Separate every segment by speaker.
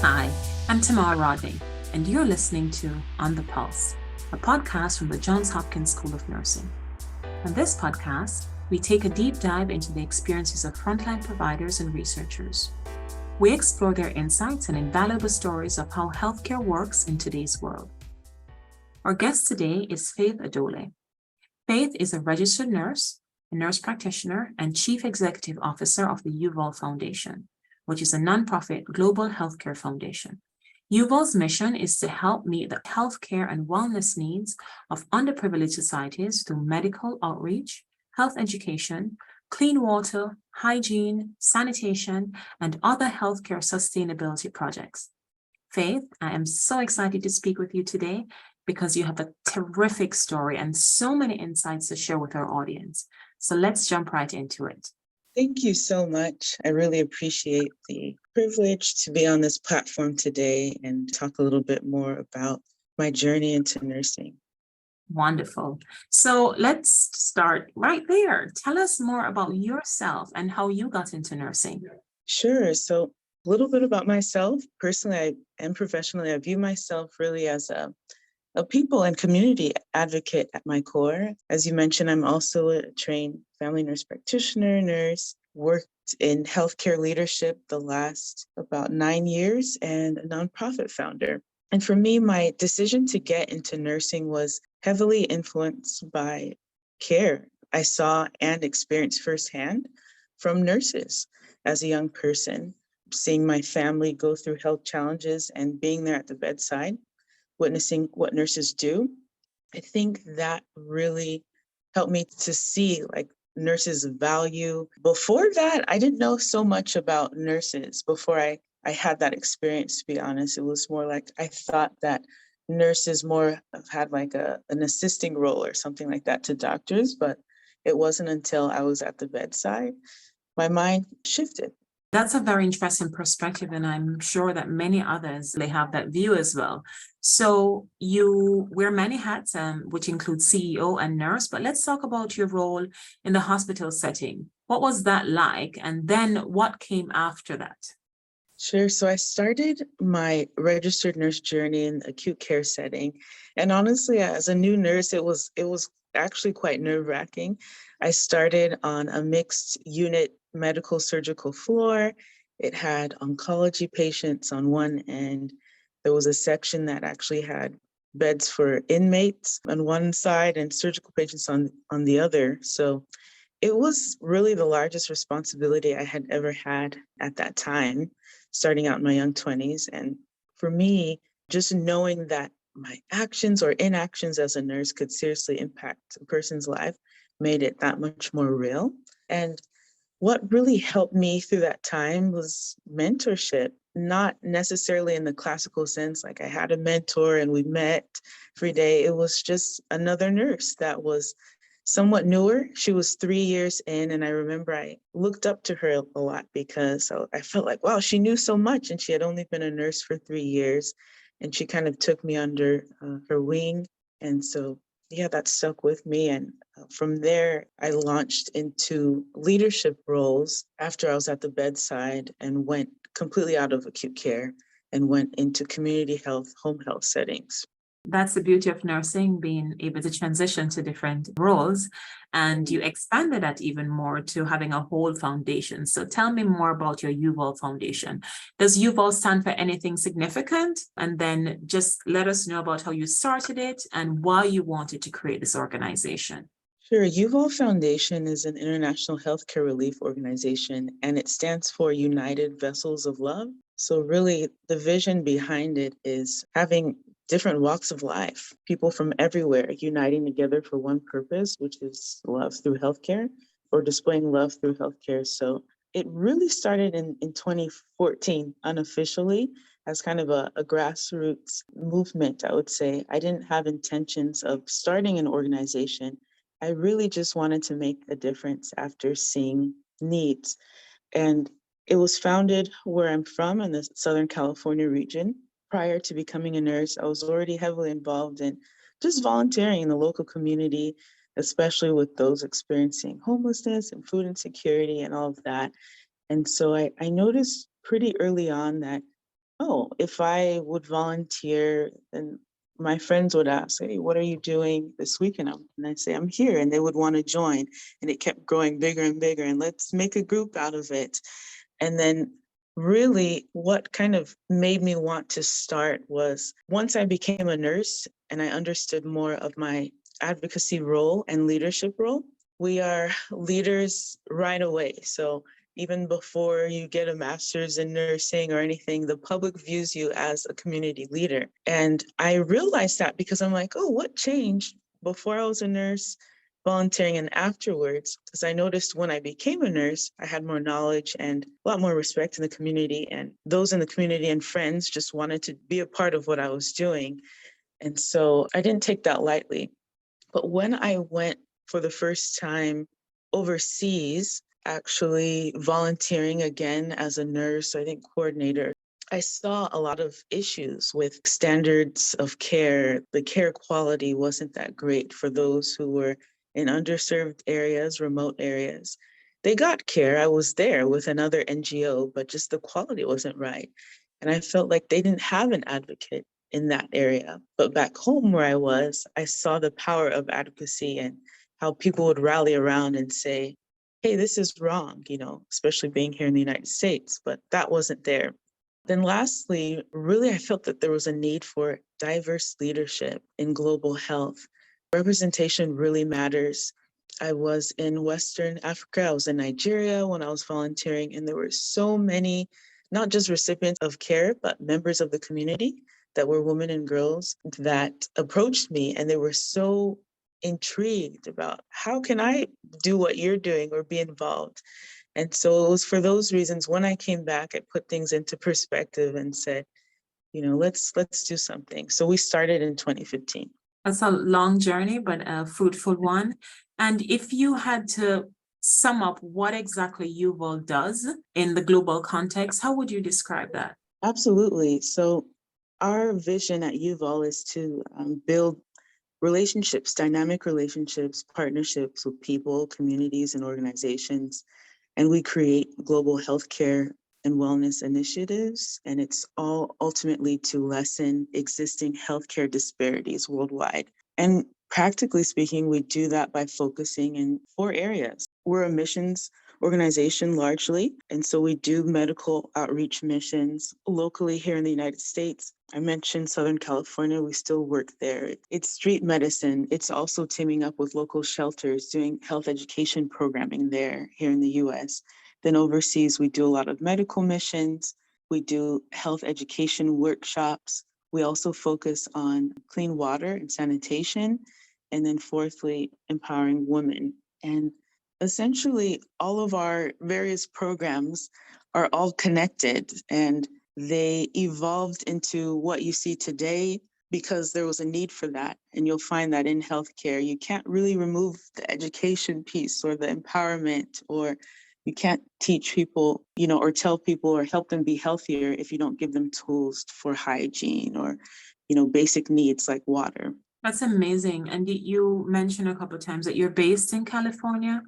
Speaker 1: Hi, I'm Tamar Rodney, and you're listening to On the Pulse, a podcast from the Johns Hopkins School of Nursing. On this podcast, we take a deep dive into the experiences of frontline providers and researchers. We explore their insights and invaluable stories of how healthcare works in today's world. Our guest today is Faith Adole. Faith is a registered nurse, a nurse practitioner, and chief executive officer of the Yuval Foundation, which is a nonprofit global healthcare foundation. Yuval's mission is to help meet the healthcare and wellness needs of underprivileged societies through medical outreach, health education, clean water, hygiene, sanitation, and other healthcare sustainability projects. Faith, I am so excited to speak with you today because you have a terrific story and so many insights to share with our audience. So let's jump right into it.
Speaker 2: Thank you so much. I really appreciate the privilege to be on this platform today and talk a little bit more about my journey into nursing.
Speaker 1: Wonderful. So let's start right there. Tell us more about yourself and how you got into nursing.
Speaker 2: Sure. So a little bit about myself. Personally and professionally, I view myself really as a people and community advocate at my core. As you mentioned, I'm also a trained family nurse practitioner, nurse, worked in healthcare leadership the last about 9 years, and a nonprofit founder. And for me, my decision to get into nursing was heavily influenced by care I saw and experienced firsthand from nurses as a young person, seeing my family go through health challenges and being there at the bedside, witnessing what nurses do. I think that really helped me to see nurses' value. Before that, I didn't know so much about nurses before I had that experience, to be honest. It was more like I thought that nurses more have had an assisting role or something like that to doctors, but it wasn't until I was at the bedside, my mind shifted.
Speaker 1: That's a very interesting perspective, and I'm sure that many others, they have that view as well. So you wear many hats, which include CEO and nurse, but let's talk about your role in the hospital setting. What was that like? And then what came after that?
Speaker 2: Sure. So I started my registered nurse journey in acute care setting. And honestly, as a new nurse, it was actually quite nerve-wracking. I started on a mixed unit medical surgical floor. It had oncology patients on one end. There was a section that actually had beds for inmates on one side and surgical patients on the other. So it was really the largest responsibility I had ever had at that time, starting out in my young 20s. And for me, just knowing that my actions or inactions as a nurse could seriously impact a person's life made it that much more real. And what really helped me through that time was mentorship, not necessarily in the classical sense, like I had a mentor and we met every day. It was just another nurse that was somewhat newer. She was 3 years in, and I remember I looked up to her a lot because I felt like, wow, she knew so much, and she had only been a nurse for 3 years, and she kind of took me under her wing. And so, yeah, that stuck with me. And from there, I launched into leadership roles after I was at the bedside and went completely out of acute care and went into community health, home health settings.
Speaker 1: That's the beauty of nursing, being able to transition to different roles. And you expanded that even more to having a whole foundation. So tell me more about your Yuval Foundation. Does Yuval stand for anything significant? And then just let us know about how you started it and why you wanted to create this organization.
Speaker 2: Sure. Yuval Foundation is an international healthcare relief organization, and it stands for United Vessels of Love. So really, the vision behind it is having different walks of life, people from everywhere uniting together for one purpose, which is love through healthcare or displaying love through healthcare. So it really started in 2014 unofficially as kind of a grassroots movement, I would say. I didn't have intentions of starting an organization. I really just wanted to make a difference after seeing needs. And it was founded where I'm from in the Southern California region. Prior to becoming a nurse, I was already heavily involved in just volunteering in the local community, especially with those experiencing homelessness and food insecurity and all of that. And so I noticed pretty early on that oh, if I would volunteer, then my friends would ask, hey, what are you doing this weekend? And I'd say, I'm here. And they would want to join. And it kept growing bigger and bigger. And let's make a group out of it. And then really what kind of made me want to start was once I became a nurse and I understood more of my advocacy role and leadership role. We are leaders right away. So even before you get a master's in nursing or anything, the public views you as a community leader. And I realized that because I'm like, oh, what changed before I was a nurse, volunteering, and afterwards? Because I noticed when I became a nurse, I had more knowledge and a lot more respect in the community. And those in the community and friends just wanted to be a part of what I was doing. And so I didn't take that lightly. But when I went for the first time overseas, actually volunteering again as a nurse, I think coordinator, I saw a lot of issues with standards of care. The care quality wasn't that great for those who were in underserved areas, remote areas. They got care. I was there with another NGO, but just the quality wasn't right. And I felt like they didn't have an advocate in that area. But back home where I was, I saw the power of advocacy and how people would rally around and say, hey, this is wrong, especially being here in the United States, but that wasn't there. Then lastly, really, I felt that there was a need for diverse leadership in global health. Representation really matters. I was in Western Africa, I was in Nigeria when I was volunteering, and there were so many, not just recipients of care, but members of the community that were women and girls that approached me, and they were so intrigued about how can I do what you're doing or be involved. And so it was for those reasons when I came back, I put things into perspective and said, let's do something. So we started in 2015.
Speaker 1: That's a long journey, but a fruitful one. And if you had to sum up what exactly Yuval does in the global context, how would you describe that?
Speaker 2: Absolutely. So our vision at Yuval is to build relationships, dynamic relationships, partnerships with people, communities, and organizations. And we create global healthcare and wellness initiatives. And it's all ultimately to lessen existing healthcare disparities worldwide. And practically speaking, we do that by focusing in 4 areas. We're a missions organization largely. And so we do medical outreach missions locally here in the United States. I mentioned Southern California, we still work there. It's street medicine. It's also teaming up with local shelters, doing health education programming there here in the US. Then overseas, we do a lot of medical missions. We do health education workshops. We also focus on clean water and sanitation. And then fourthly, empowering women. And essentially, all of our various programs are all connected and they evolved into what you see today because there was a need for that. And you'll find that in healthcare, you can't really remove the education piece or the empowerment, or you can't teach people, or tell people or help them be healthier if you don't give them tools for hygiene or, basic needs like water.
Speaker 1: That's amazing. And you mentioned a couple of times that you're based in California.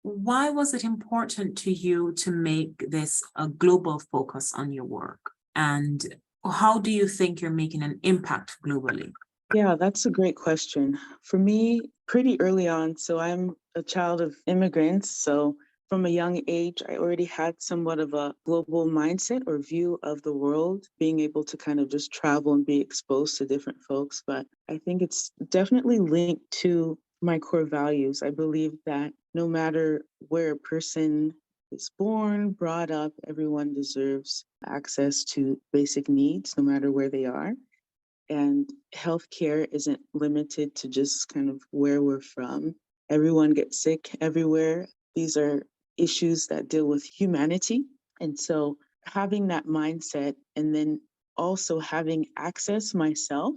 Speaker 1: Why was it important to you to make this a global focus on your work? And how do you think you're making an impact globally?
Speaker 2: Yeah, that's a great question. For me, pretty early on, so I'm a child of immigrants. So from a young age, I already had somewhat of a global mindset or view of the world, being able to kind of just travel and be exposed to different folks. But I think it's definitely linked to my core values. I believe that no matter where a person is born, brought up, everyone deserves access to basic needs, no matter where they are. And healthcare isn't limited to just kind of where we're from. Everyone gets sick everywhere. These are issues that deal with humanity. And so having that mindset and then also having access myself,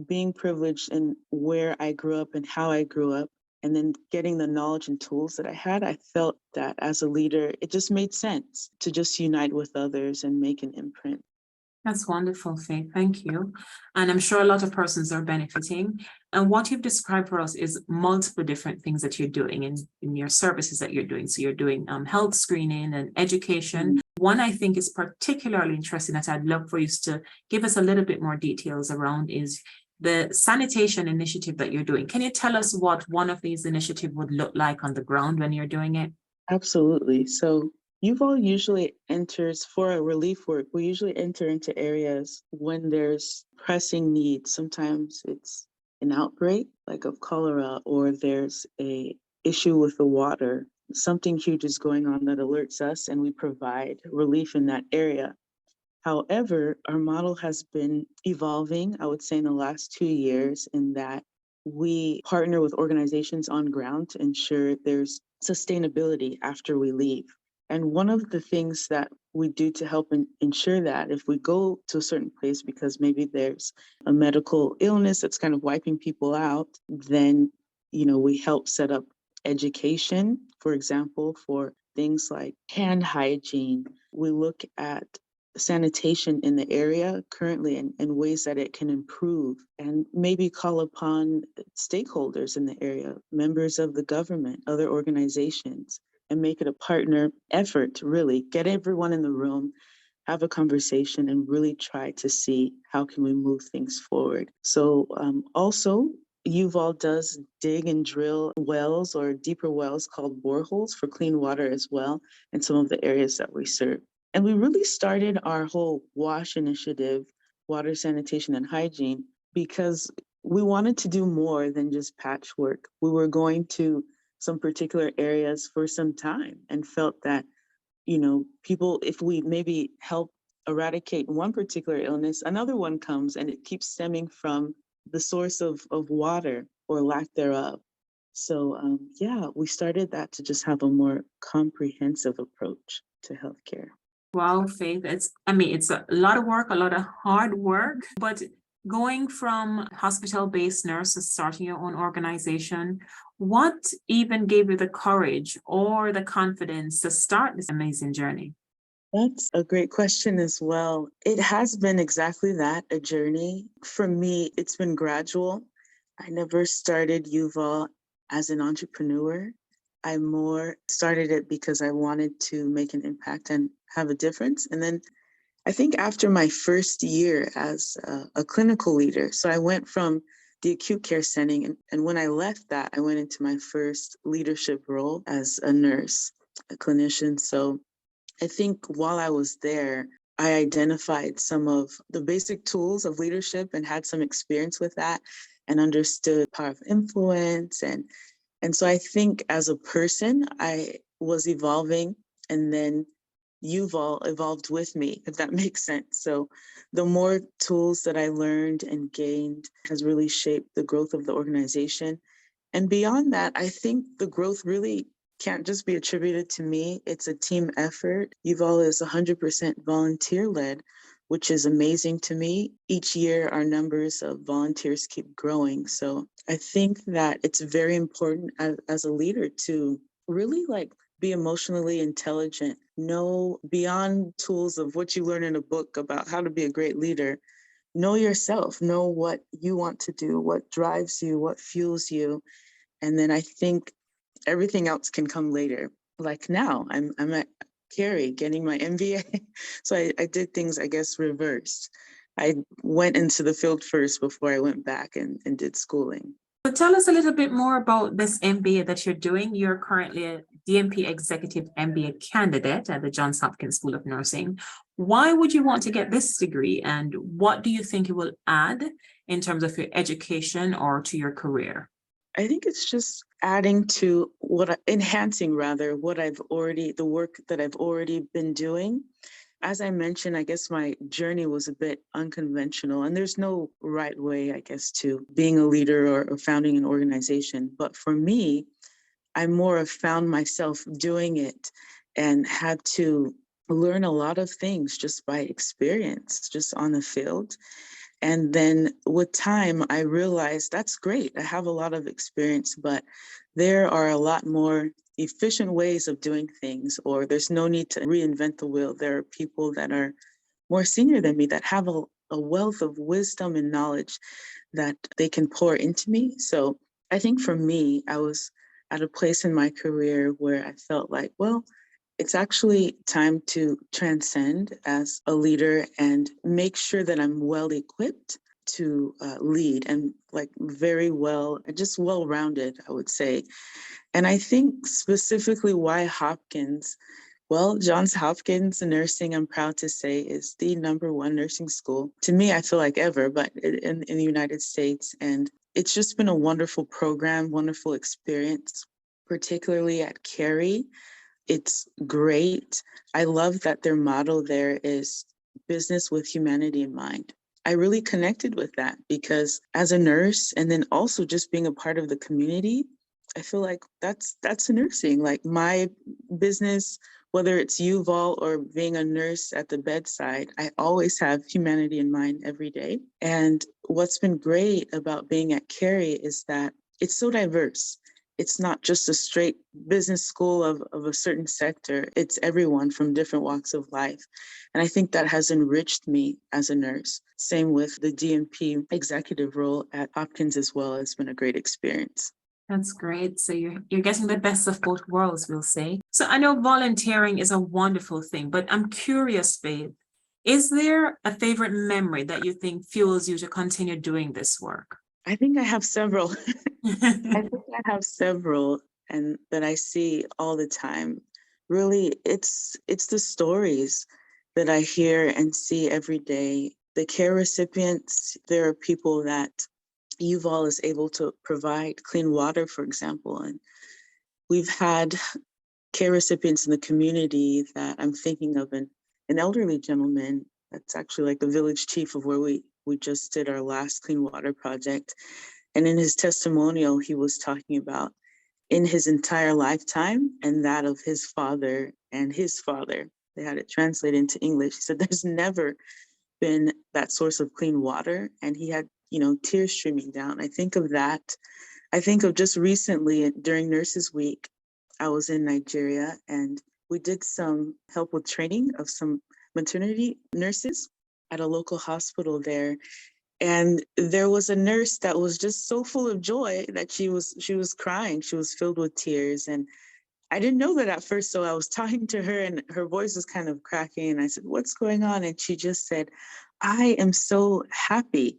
Speaker 2: being privileged in where I grew up and how I grew up, and then getting the knowledge and tools that I had, I felt that as a leader, it just made sense to just unite with others and make an imprint.
Speaker 1: That's wonderful, Faith. Thank you. And I'm sure a lot of persons are benefiting. And what you've described for us is multiple different things that you're doing in your services that you're doing. So you're doing health screening and education. One I think is particularly interesting that I'd love for you to give us a little bit more details around is the sanitation initiative that you're doing. Can you tell us what one of these initiatives would look like on the ground when you're doing it?
Speaker 2: Absolutely. So Yuval usually enters for a relief work. We usually enter into areas when there's pressing needs. Sometimes it's an outbreak like of cholera, or there's a issue with the water. Something huge is going on that alerts us and we provide relief in that area. However, our model has been evolving, I would say, in the last 2 years, in that we partner with organizations on ground to ensure there's sustainability after we leave. And one of the things that we do to help ensure that, if we go to a certain place because maybe there's a medical illness that's kind of wiping people out, then we help set up education, for example, for things like hand hygiene. We look at sanitation in the area currently and ways that it can improve, and maybe call upon stakeholders in the area, members of the government, other organizations, and make it a partner effort to really get everyone in the room, have a conversation, and really try to see how can we move things forward. So also, Yuval does dig and drill wells or deeper wells called boreholes for clean water as well in some of the areas that we serve. And we really started our whole WASH initiative, water, sanitation, and hygiene, because we wanted to do more than just patchwork. We were going to some particular areas for some time and felt that, people, if we maybe help eradicate one particular illness, another one comes and it keeps stemming from the source of water or lack thereof. So, yeah, we started that to just have a more comprehensive approach to healthcare.
Speaker 1: Wow, Faith, it's a lot of work, a lot of hard work, but going from hospital-based nurses, starting your own organization, what even gave you the courage or the confidence to start this amazing journey?
Speaker 2: That's a great question as well. It has been exactly that, a journey. For me, it's been gradual. I never started Yuval as an entrepreneur. I more started it because I wanted to make an impact and have a difference. And then I think after my first year as a clinical leader, so I went from the acute care setting, and when I left that, I went into my first leadership role as a nurse, a clinician. So I think while I was there, I identified some of the basic tools of leadership and had some experience with that and understood power of influence. And so I think as a person, I was evolving, and then Yuval evolved with me, if that makes sense. So the more tools that I learned and gained has really shaped the growth of the organization. And beyond that, I think the growth really can't just be attributed to me. It's a team effort. Yuval is 100% volunteer led, which is amazing to me. Each year, our numbers of volunteers keep growing. So I think that it's very important as a leader to really be emotionally intelligent, know beyond tools of what you learn in a book about how to be a great leader. Know yourself, know what you want to do, what drives you, what fuels you. And then I think everything else can come later. Like now, I'm at Carey getting my MBA. So I did things, I guess, reversed. I went into the field first before I went back and did schooling.
Speaker 1: So tell us a little bit more about this MBA that you're doing. You're currently a DNP Executive MBA candidate at the Johns Hopkins School of Nursing. Why would you want to get this degree, and what do you think it will add in terms of your education or to your career?
Speaker 2: I think it's just adding to enhancing rather, the work that I've already been doing. As I mentioned, I guess my journey was a bit unconventional, and there's no right way, I guess, to being a leader or founding an organization. But for me, I more have found myself doing it and had to learn a lot of things just by experience, just on the field. And then with time, I realized that's great. I have a lot of experience, but there are a lot more efficient ways of doing things, or there's no need to reinvent the wheel. There are people that are more senior than me that have a wealth of wisdom and knowledge that they can pour into me. So I think for me, I was at a place in my career where I felt like, well, it's actually time to transcend as a leader and make sure that I'm well equipped to lead and like very well, just well rounded, I would say. And I think specifically why Hopkins? Well, Johns Hopkins Nursing, I'm proud to say, is the #1 nursing school. To me, I feel like ever, but in the United States. And it's just been a wonderful program, wonderful experience, particularly at Carey. It's great. I love that their motto there is business with humanity in mind. I really connected with that because as a nurse and then also just being a part of the community, I feel like that's nursing. Like my business, whether it's UVol or being a nurse at the bedside, I always have humanity in mind every day. And what's been great about being at Carey is that it's so diverse. It's not just a straight business school of a certain sector. It's everyone from different walks of life. And I think that has enriched me as a nurse. Same with the DNP executive role at Hopkins as well. It's been a great experience.
Speaker 1: That's great. So you're getting the best of both worlds, we'll say. So I know volunteering is a wonderful thing, but I'm curious, Faith, is there a favorite memory that you think fuels you to continue doing this work?
Speaker 2: I think I have several. I think I have several and that I see all the time. Really, it's the stories that I hear and see every day. The care recipients, there are people that UVol is able to provide clean water, for example. And we've had care recipients in the community that I'm thinking of an elderly gentleman that's actually like the village chief of where we just did our last clean water project. And in his testimonial, he was talking about in his entire lifetime and that of his father and his father. They had it translated into English. He said there's never been that source of clean water. And he had, tears streaming down. I think of that. I think of just recently during Nurses Week, I was in Nigeria and we did some help with training of some maternity nurses at a local hospital there. And there was a nurse that was just so full of joy that she was crying. She was filled with tears. And I didn't know that at first. So I was talking to her and her voice was kind of cracking. And I said, "What's going on?" And she just said, "I am so happy.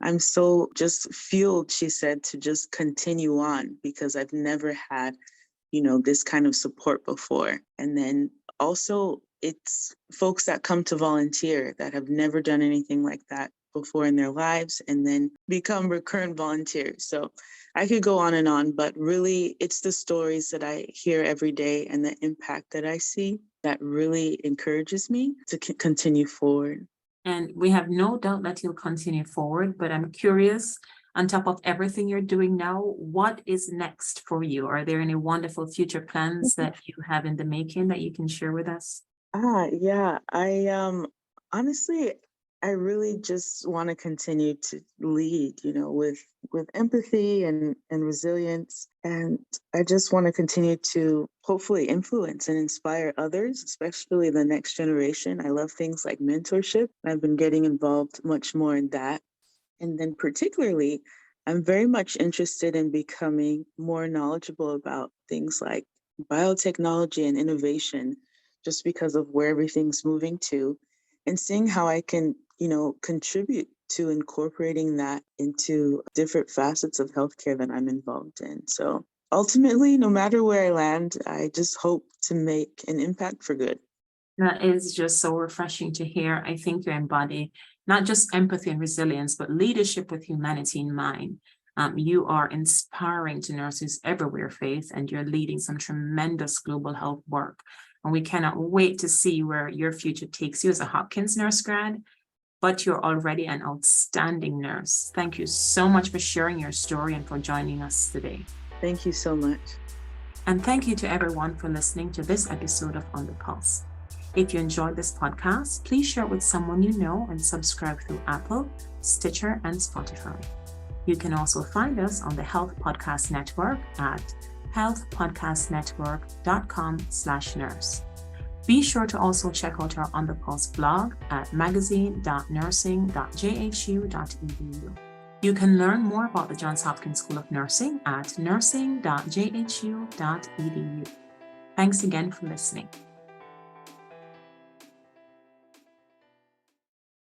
Speaker 2: I'm so just fueled," she said, "to just continue on because I've never had, this kind of support before." And then also it's folks that come to volunteer that have never done anything like that before in their lives and then become recurrent volunteers. So I could go on, but really it's the stories that I hear every day and the impact that I see that really encourages me to continue forward.
Speaker 1: And we have no doubt that you'll continue forward, but I'm curious, on top of everything you're doing now, what is next for you? Are there any wonderful future plans that you have in the making that you can share with us?
Speaker 2: Yeah, I honestly, I really just want to continue to lead, with empathy and resilience. And I just want to continue to hopefully influence and inspire others, especially the next generation. I love things like mentorship. I've been getting involved much more in that. And then particularly, I'm very much interested in becoming more knowledgeable about things like biotechnology and innovation, just because of where everything's moving to, and seeing how I can, contribute to incorporating that into different facets of healthcare that I'm involved in. So ultimately, no matter where I land, I just hope to make an impact for good.
Speaker 1: That is just so refreshing to hear. I think you embody not just empathy and resilience, but leadership with humanity in mind. You are inspiring to nurses everywhere, Faith, and you're leading some tremendous global health work. And we cannot wait to see where your future takes you as a Hopkins nurse grad, but you're already an outstanding nurse. Thank you so much for sharing your story and for joining us today.
Speaker 2: Thank you so much.
Speaker 1: And thank you to everyone for listening to this episode of On the Pulse. If you enjoyed this podcast, please share it with someone you know and subscribe through Apple, Stitcher, and Spotify. You can also find us on the Health Podcast Network at healthpodcastnetwork.com/nurse. Be sure to also check out our On the Pulse blog at magazine.nursing.jhu.edu. You can learn more about the Johns Hopkins School of Nursing at nursing.jhu.edu. Thanks again for listening.